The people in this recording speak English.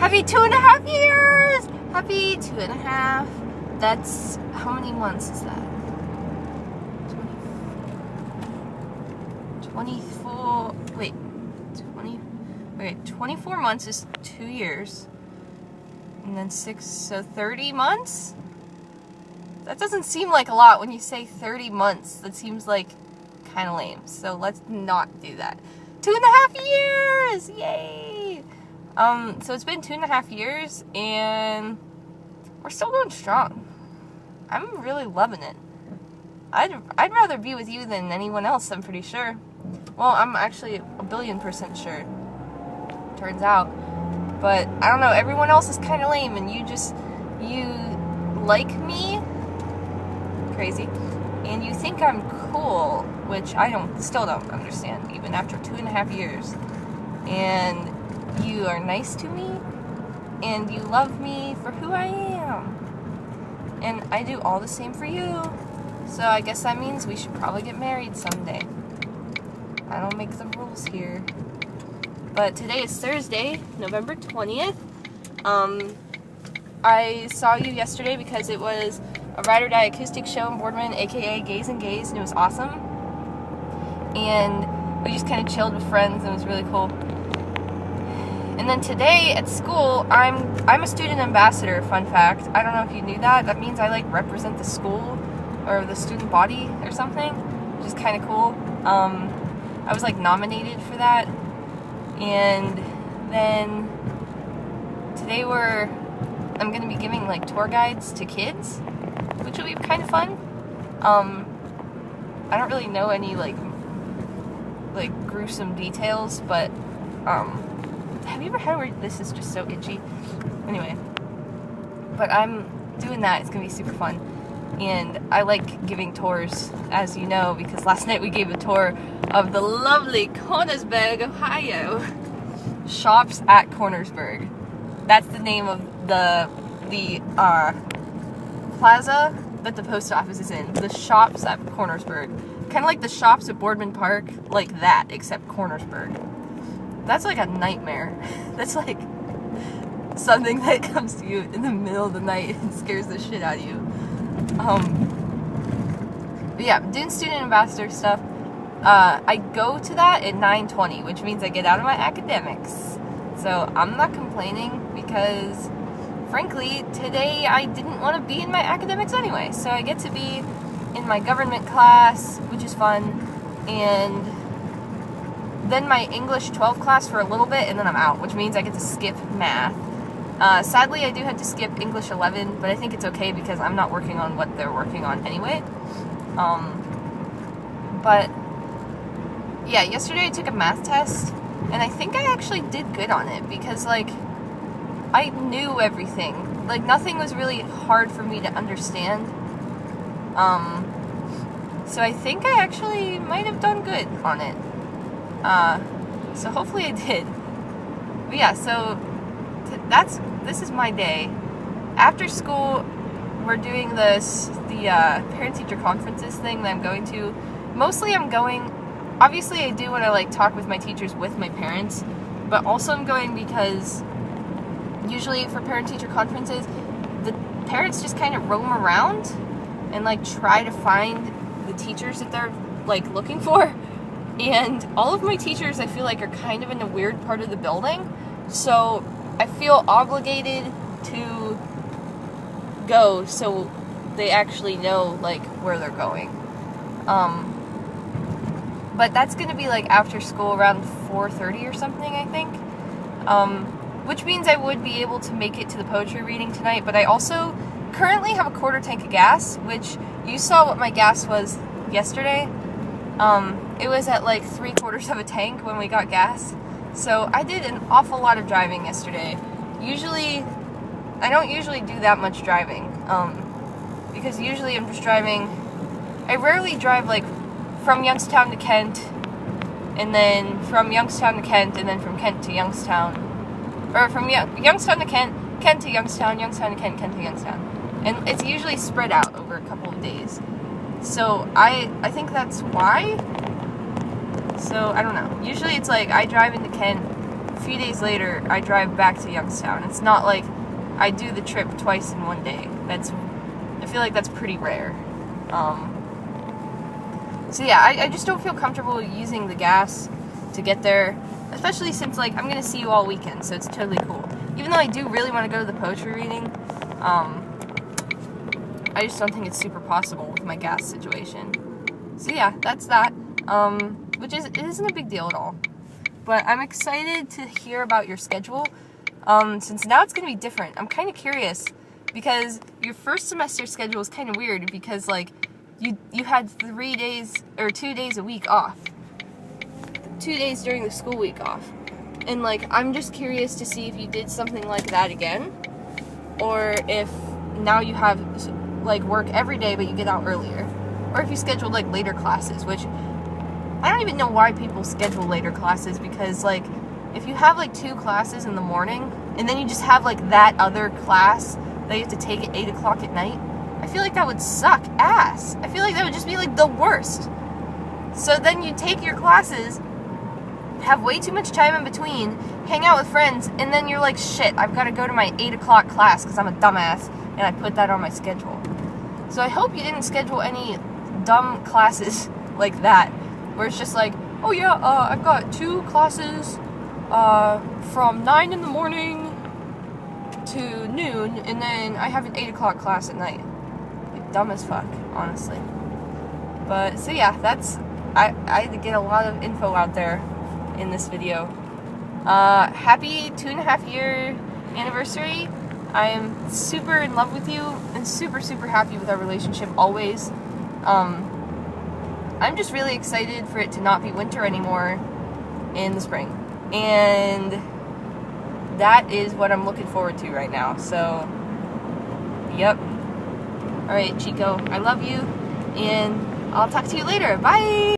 Happy 2.5 years! Happy 2.5. That's, how many months is that? 24, wait, 24 months is 2 years. And then 6, so 30 months? That doesn't seem like a lot when you say 30 months. That seems like kind of lame. So let's not do that. 2.5 years! Yay! So it's been 2.5 years and we're still going strong. I'm really loving it. I'd rather be with you than anyone else, I'm pretty sure. Well, I'm actually 1,000,000,000% sure. Turns out. But I don't know, everyone else is kind of lame and you like me, crazy, and you think I'm cool, which I still don't understand, even after 2.5 years. And you are nice to me, and you love me for who I am. And I do all the same for you. So I guess that means we should probably get married someday. I don't make the rules here. But today is Thursday, November 20th. I saw you yesterday because it was a Ride or Die acoustic show in Boardman, aka Gays and Gays, and it was awesome. And we just kind of chilled with friends, and it was really cool. And then today at school, I'm a student ambassador, fun fact. I don't know if you knew that. That means I like represent the school or the student body or something, which is kind of cool. I was like nominated for that. And then today I'm going to be giving like tour guides to kids, which will be kind of fun. I don't really know any like gruesome details, but have you ever had where this is just so itchy? Anyway, but I'm doing that. It's going to be super fun. And I like giving tours, as you know, because last night we gave a tour of the lovely Cornersburg, Ohio. Shops at Cornersburg. That's the name of the plaza that the post office is in. The Shops at Cornersburg. Kind of like the shops at Boardman Park, like that, except Cornersburg. That's like a nightmare. That's like something that comes to you in the middle of the night and scares the shit out of you. But yeah, I'm doing student ambassador stuff. I go to that at 9:20, which means I get out of my academics. So I'm not complaining because, frankly, today I didn't want to be in my academics anyway. So I get to be in my government class, which is fun, and then my English 12 class for a little bit, and then I'm out, which means I get to skip math. Sadly, I do have to skip English 11, but I think it's okay because I'm not working on what they're working on anyway. But yeah, yesterday I took a math test, and I think I actually did good on it because, like, I knew everything. Like, nothing was really hard for me to understand. So I think I actually might have done good on it. So hopefully I did. But yeah, so this is my day. After school, we're doing the parent-teacher conferences thing that I'm going to. Mostly I'm going, obviously I do want to like talk with my teachers with my parents, but also I'm going because usually for parent-teacher conferences, the parents just kind of roam around and like try to find the teachers that they're like looking for. And all of my teachers, I feel like, are kind of in a weird part of the building, so I feel obligated to go so they actually know like where they're going. But that's gonna be like after school around 4:30 or something, I think. Which means I would be able to make it to the poetry reading tonight, but I also currently have a quarter tank of gas, which you saw what my gas was yesterday. It was at like 3/4 of a tank when we got gas. So I did an awful lot of driving yesterday. I don't usually do that much driving, because usually I'm just driving, I rarely drive like from Youngstown to Kent, and then from Youngstown to Kent, and then from Kent to Youngstown, or from Youngstown to Kent, Kent to Youngstown, Youngstown to Kent, Kent to Youngstown, and it's usually spread out over a couple of days. So I think that's why. So I don't know. Usually it's like I drive into Kent few days later, I drive back to Youngstown. It's not like I do the trip twice in one day. I feel like that's pretty rare. So yeah, I just don't feel comfortable using the gas to get there, especially since like I'm gonna see you all weekend, so it's totally cool. Even though I do really want to go to the poetry reading, I just don't think it's super possible with my gas situation. So yeah, that's that. Which it isn't a big deal at all. But I'm excited to hear about your schedule, since now it's going to be different. I'm kind of curious, because your first semester schedule is kind of weird, because like, you had 3 days, or 2 days a week off. 2 days during the school week off. And like, I'm just curious to see if you did something like that again, or if now you have like work every day but you get out earlier, or if you scheduled like later classes, which I don't even know why people schedule later classes, because like if you have like 2 classes in the morning and then you just have like that other class that you have to take at 8 o'clock at night, I feel like that would suck ass. I feel like that would just be like the worst. So then you take your classes, have way too much time in between, hang out with friends, and then you're like, shit, I've got to go to my 8 o'clock class because I'm a dumbass, and I put that on my schedule. So I hope you didn't schedule any dumb classes like that, where it's just like, oh yeah, I've got 2 classes from 9 in the morning to noon, and then I have an 8 o'clock class at night. Like, dumb as fuck, honestly. But, so yeah, I had to get a lot of info out there in this video. Happy 2.5 year anniversary. I am super in love with you and super, super happy with our relationship always. I'm just really excited for it to not be winter anymore in the spring. And that is what I'm looking forward to right now. So, yep. Alright, Chico, I love you, and I'll talk to you later. Bye!